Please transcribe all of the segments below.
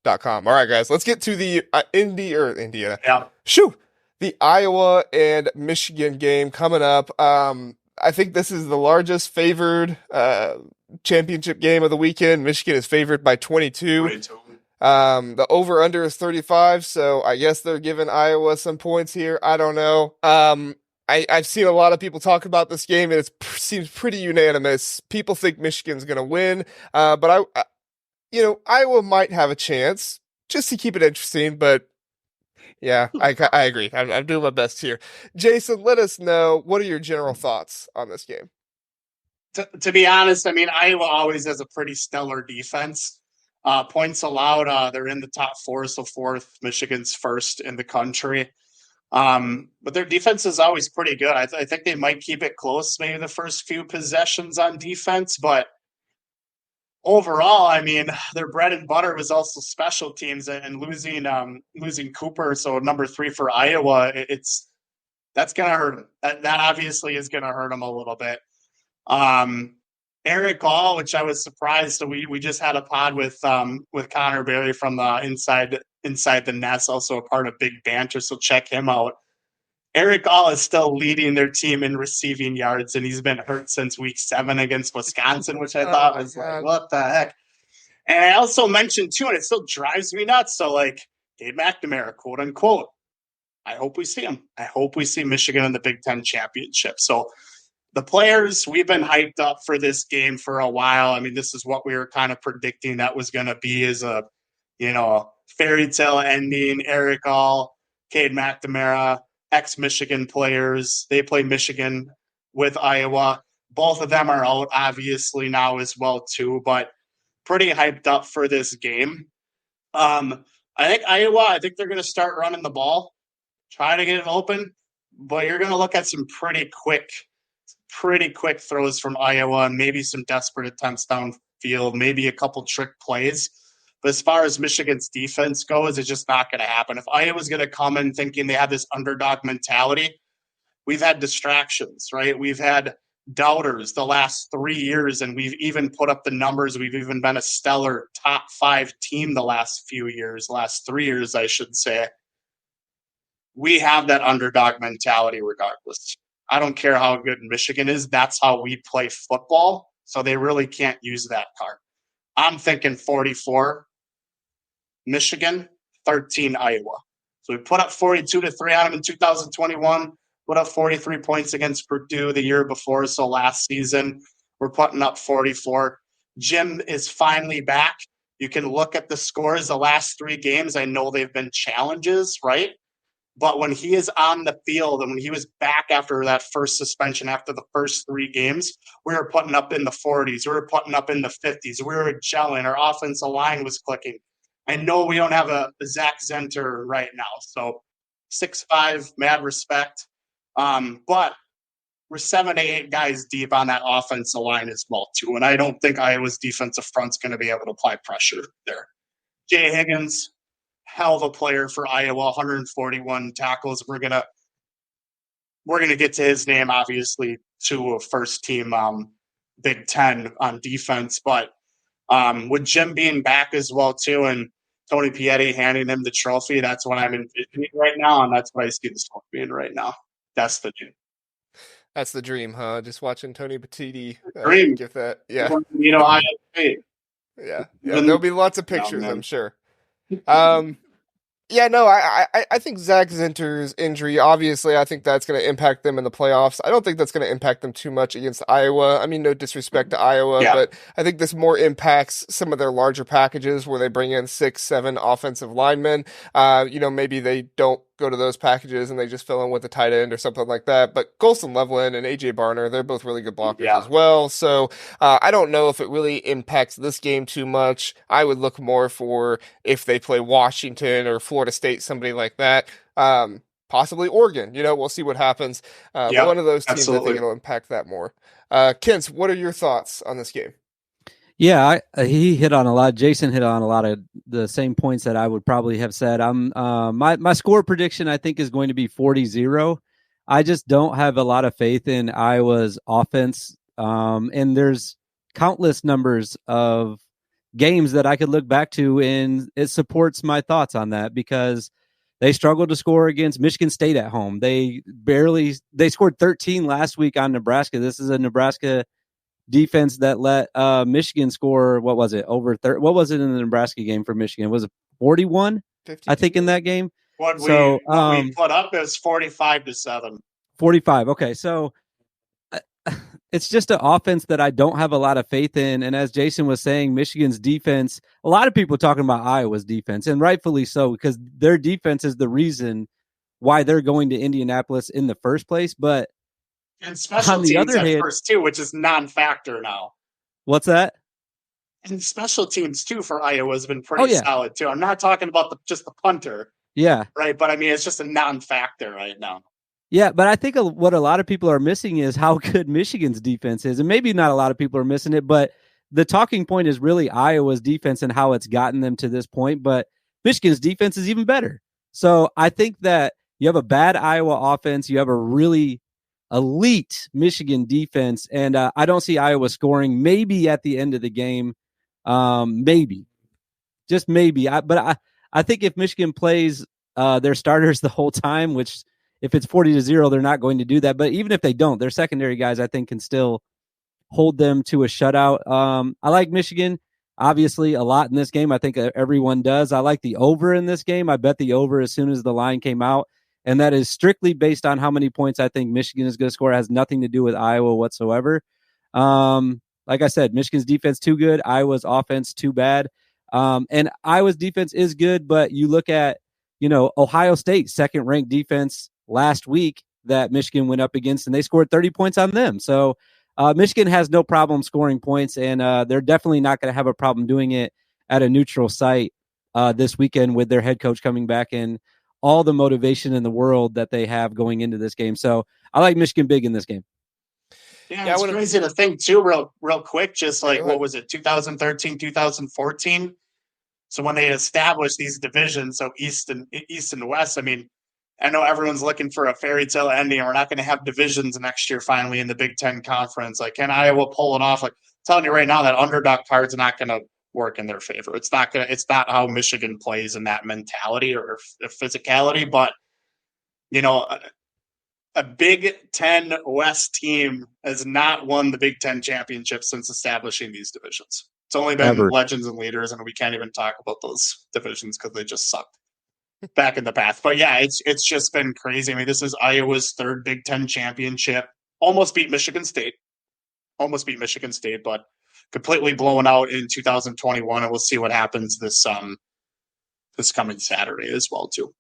Com. All right, guys, let's get to the Indiana. Yeah. Shoo! The Iowa and Michigan game coming up. I think this is the largest favored championship game of the weekend. Michigan is favored by 22. 22. The over under is 35, so I guess they're giving Iowa some points here. I don't know. I've seen a lot of people talk about this game, and it seems pretty unanimous. People think Michigan's going to win, but Iowa might have a chance just to keep it interesting. But yeah, I agree. I'm doing my best here. Jason, let us know, what are your general thoughts on this game? To be honest, I mean, Iowa always has a pretty stellar defense. Points allowed, they're in the top four, so fourth. Michigan's first in the country. But their defense is always pretty good. I think they might keep it close, maybe the first few possessions on defense, but overall, I mean, their bread and butter was also special teams, and losing Cooper, so number 3 for Iowa, that's gonna hurt them. That obviously is gonna hurt them a little bit. Eric All, which I was surprised. So we just had a pod with Connor Berry from the inside the Nest, also a part of Big Banter. So check him out. Eric All is still leading their team in receiving yards, and he's been hurt since week 7 against Wisconsin, which I thought was like, what the heck? And I also mentioned too, and it still drives me nuts. So like Dave McNamara, quote unquote, I hope we see him. I hope we see Michigan in the Big Ten championship. So the players, we've been hyped up for this game for a while. I mean, this is what we were kind of predicting that was going to be, as a fairy tale ending. Eric All, Cade McNamara, ex-Michigan players. They play Michigan with Iowa. Both of them are out, obviously, now as well, too, but pretty hyped up for this game. I think Iowa, they're going to start running the ball, try to get it open, but you're going to look at some pretty quick throws from Iowa, and maybe some desperate attempts downfield, maybe a couple trick plays. But as far as Michigan's defense goes, it's just not going to happen. If Iowa's going to come in thinking they have this underdog mentality, we've had distractions, right? We've had doubters the last 3 years, and we've even put up the numbers. We've even been a stellar top 5 team the last 3 years, I should say. We have that underdog mentality regardless. I don't care how good Michigan is. That's how we play football. So they really can't use that card. I'm thinking 44 Michigan, 13 Iowa. So we put up 42-3 on them in 2021, put up 43 points against Purdue the year before. So last season, we're putting up 44. Jim is finally back. You can look at the scores the last 3 games. I know they've been challenges, right? But when he is on the field and when he was back after that first suspension, after the first 3 games, we were putting up in the 40s. We were putting up in the 50s. We were gelling. Our offensive line was clicking. I know we don't have a Zach Zenter right now. So 6'5", mad respect. But we're 7 to 8 guys deep on that offensive line as well, too. And I don't think Iowa's defensive front's going to be able to apply pressure there. Jay Higgins, hell of a player for Iowa, 141 tackles. We're gonna get to his name, obviously, to a first team Big Ten on defense. But with Jim being back as well too, and Tony Pietti handing him the trophy, that's what I'm envisioning right now, and that's what I see the score being right now. That's the dream. That's the dream, huh? Just watching Tony Petitti give that. Yeah. Yeah. There'll be lots of pictures, I'm sure. Yeah, no, I think Zach Zenter's injury, obviously, I think that's going to impact them in the playoffs. I don't think that's going to impact them too much against Iowa. I mean, no disrespect to Iowa, but I think this more impacts some of their larger packages where they bring in 6, 7 offensive linemen. Maybe they don't go to those packages and they just fill in with a tight end or something like that. But Colson Loveland and AJ Barner, they're both really good blockers as well. So I don't know if it really impacts this game too much. I would look more for if they play Washington or Florida State, somebody like that. Possibly Oregon. We'll see what happens. One of those teams, I think it'll impact that more. Kins, what are your thoughts on this game? Yeah, he hit on a lot. Jason hit on a lot of the same points that I would probably have said. My score prediction, I think, is going to be 40-0. I just don't have a lot of faith in Iowa's offense. And there's countless numbers of games that I could look back to, and it supports my thoughts on that because they struggled to score against Michigan State at home. They scored 13 last week on Nebraska. This is a Nebraska defense that let Michigan score, what was it, over 30? What was it in the Nebraska game for Michigan? Was it 41? 52. I think in that game. What we put up is 45-7. 45. Okay, so it's just an offense that I don't have a lot of faith in. And as Jason was saying, Michigan's defense, a lot of people talking about Iowa's defense, and rightfully so, because their defense is the reason why they're going to Indianapolis in the first place. But and special on the teams other hand, first too, which is non-factor now. What's that? And special teams too for Iowa has been pretty solid too. I'm not talking about just the punter. Yeah. Right. But I mean, it's just a non-factor right now. Yeah, but I think what a lot of people are missing is how good Michigan's defense is. And maybe not a lot of people are missing it, but the talking point is really Iowa's defense and how it's gotten them to this point. But Michigan's defense is even better. So I think that you have a bad Iowa offense. You have a really elite Michigan defense. And I don't see Iowa scoring maybe at the end of the game. Maybe. Just maybe. But I think if Michigan plays their starters the whole time, which – if it's 40-0, they're not going to do that. But even if they don't, their secondary guys, I think, can still hold them to a shutout. I like Michigan, obviously, a lot in this game. I think everyone does. I like the over in this game. I bet the over as soon as the line came out. And that is strictly based on how many points I think Michigan is going to score. It has nothing to do with Iowa whatsoever. Like I said, Michigan's defense too good. Iowa's offense too bad. And Iowa's defense is good, but you look at, Ohio State, second-ranked defense last week that Michigan went up against, and they scored 30 points on them. So Michigan has no problem scoring points, and they're definitely not going to have a problem doing it at a neutral site this weekend with their head coach coming back and all the motivation in the world that they have going into this game. So I like Michigan big in this game. Yeah, it's crazy to think, too, real quick, just like, what was it, 2013, 2014? So when they established these divisions, so East and West, I mean, I know everyone's looking for a fairy tale ending, and we're not going to have divisions next year finally in the Big Ten Conference. Like, can Iowa pull it off? Like, I'm telling you right now, that underdog card's not going to work in their favor. It's not how Michigan plays in that mentality or physicality. But, a Big Ten West team has not won the Big Ten championship since establishing these divisions. It's only been legends and leaders, and we can't even talk about those divisions because they just sucked back in the past. But yeah, it's just been crazy. I mean, this is Iowa's third Big Ten championship. Almost beat Michigan State, but completely blown out in 2021. And we'll see what happens this coming Saturday as well too.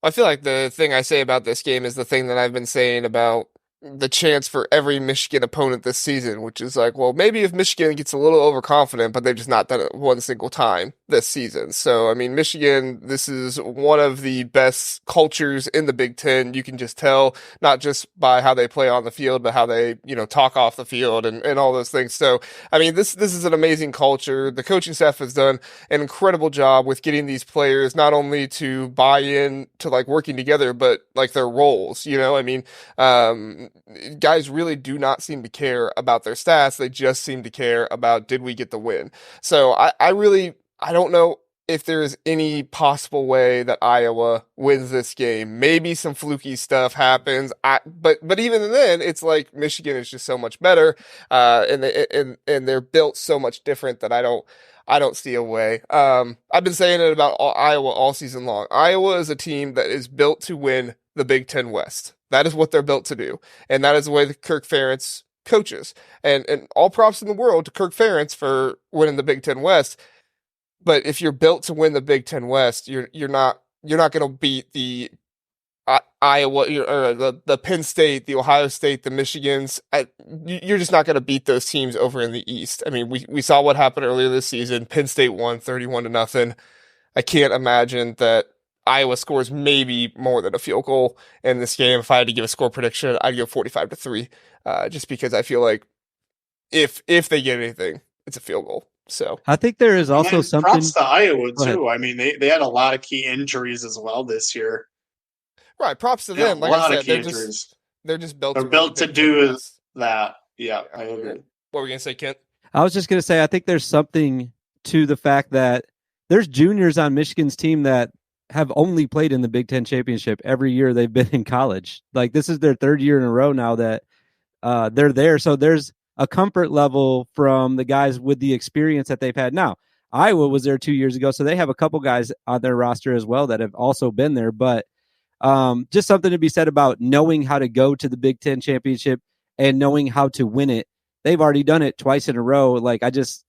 I feel like the thing I say about this game is the thing that I've been saying about the chance for every Michigan opponent this season, which is like, well, maybe if Michigan gets a little overconfident, but they've just not done it one single time this season. So, I mean, Michigan, this is one of the best cultures in the Big Ten. You can just tell, not just by how they play on the field, but how they, talk off the field and all those things. So, I mean, this is an amazing culture. The coaching staff has done an incredible job with getting these players not only to buy in to like working together, but like their roles, I mean, guys really do not seem to care about their stats. They just seem to care about, did we get the win? So I don't know if there is any possible way that Iowa wins this game. Maybe some fluky stuff happens. But even then, it's like Michigan is just so much better, and they're built so much different that I don't see a way. I've been saying it about Iowa all season long. Iowa is a team that is built to win the Big Ten West. That is what they're built to do. And that is the way that Kirk Ferentz coaches. And all props in the world to Kirk Ferentz for winning the Big Ten West. But if you're built to win the Big Ten West, you're not going to beat the Iowa or the Penn State, the Ohio State, the Michigans. You're just not going to beat those teams over in the East. I mean, we saw what happened earlier this season. Penn State won 31-0. I can't imagine that Iowa scores maybe more than a field goal in this game. If I had to give a score prediction, I'd go 45-3, just because I feel like if they get anything, it's a field goal. So I think there is also something. Props to Iowa too. I mean, they had a lot of key injuries as well this year. Right, props to them. Like I said, they're just built. They're built to do that. Yeah, I agree. What were you gonna say, Kent? I was just gonna say I think there's something to the fact that there's juniors on Michigan's team that have only played in the Big Ten championship every year they've been in college. Like, this is their third year in a row now that they're there. So there's a comfort level from the guys with the experience that they've had. Now, Iowa was there 2 years ago, so they have a couple guys on their roster as well that have also been there. But just something to be said about knowing how to go to the Big Ten championship and knowing how to win it. They've already done it twice in a row. Like, I just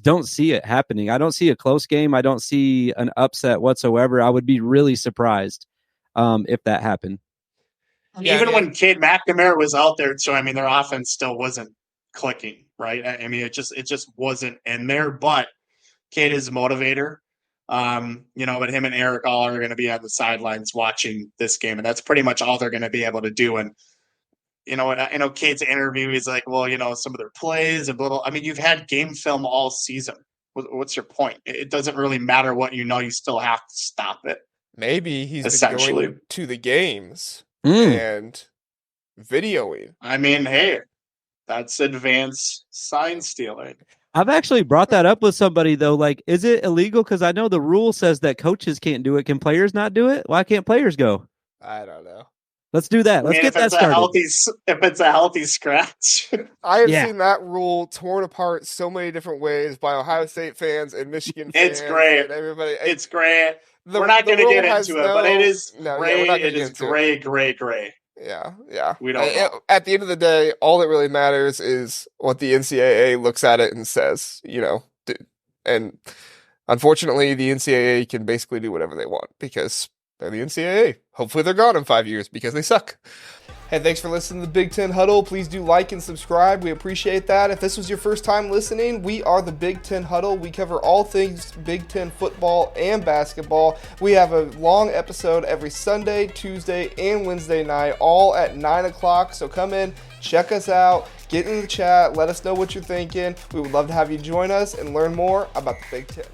don't see it happening. I don't see a close game. I don't see an upset whatsoever. I would be really surprised if that happened. Yeah, even when Cade McNamara was out there too, I mean, their offense still wasn't clicking, right? I mean, it just wasn't in there. But Cade is a motivator, but him and Eric all are going to be on the sidelines watching this game, and that's pretty much all they're going to be able to do. And I know Cade's interview, he's like, well, some of their plays and blah, blah. I mean, you've had game film all season. What's your point? It doesn't really matter what you still have to stop it. Maybe he's been going to the games and videoing. I mean, hey, that's advanced sign stealing. I've actually brought that up with somebody, though. Like, is it illegal? Because I know the rule says that coaches can't do it. Can players not do it? Why can't players go? I don't know. Let's do that. Let's get that started. If it's a healthy scratch. I have seen that rule torn apart so many different ways by Ohio State fans and Michigan fans. It's great. And everybody. It's great. We're not going to get into it, but it is gray. It is gray. Yeah. We don't know. At the end of the day, all that really matters is what the NCAA looks at it and says, and unfortunately, the NCAA can basically do whatever they want because they're the NCAA. Hopefully they're gone in 5 years because they suck. Hey, thanks for listening to the Big Ten Huddle. Please do like and subscribe. We appreciate that. If this was your first time listening, we are the Big Ten Huddle. We cover all things Big Ten football and basketball. We have a long episode every Sunday, Tuesday, and Wednesday night, all at 9 o'clock. So come in, check us out, get in the chat, let us know what you're thinking. We would love to have you join us and learn more about the Big Ten.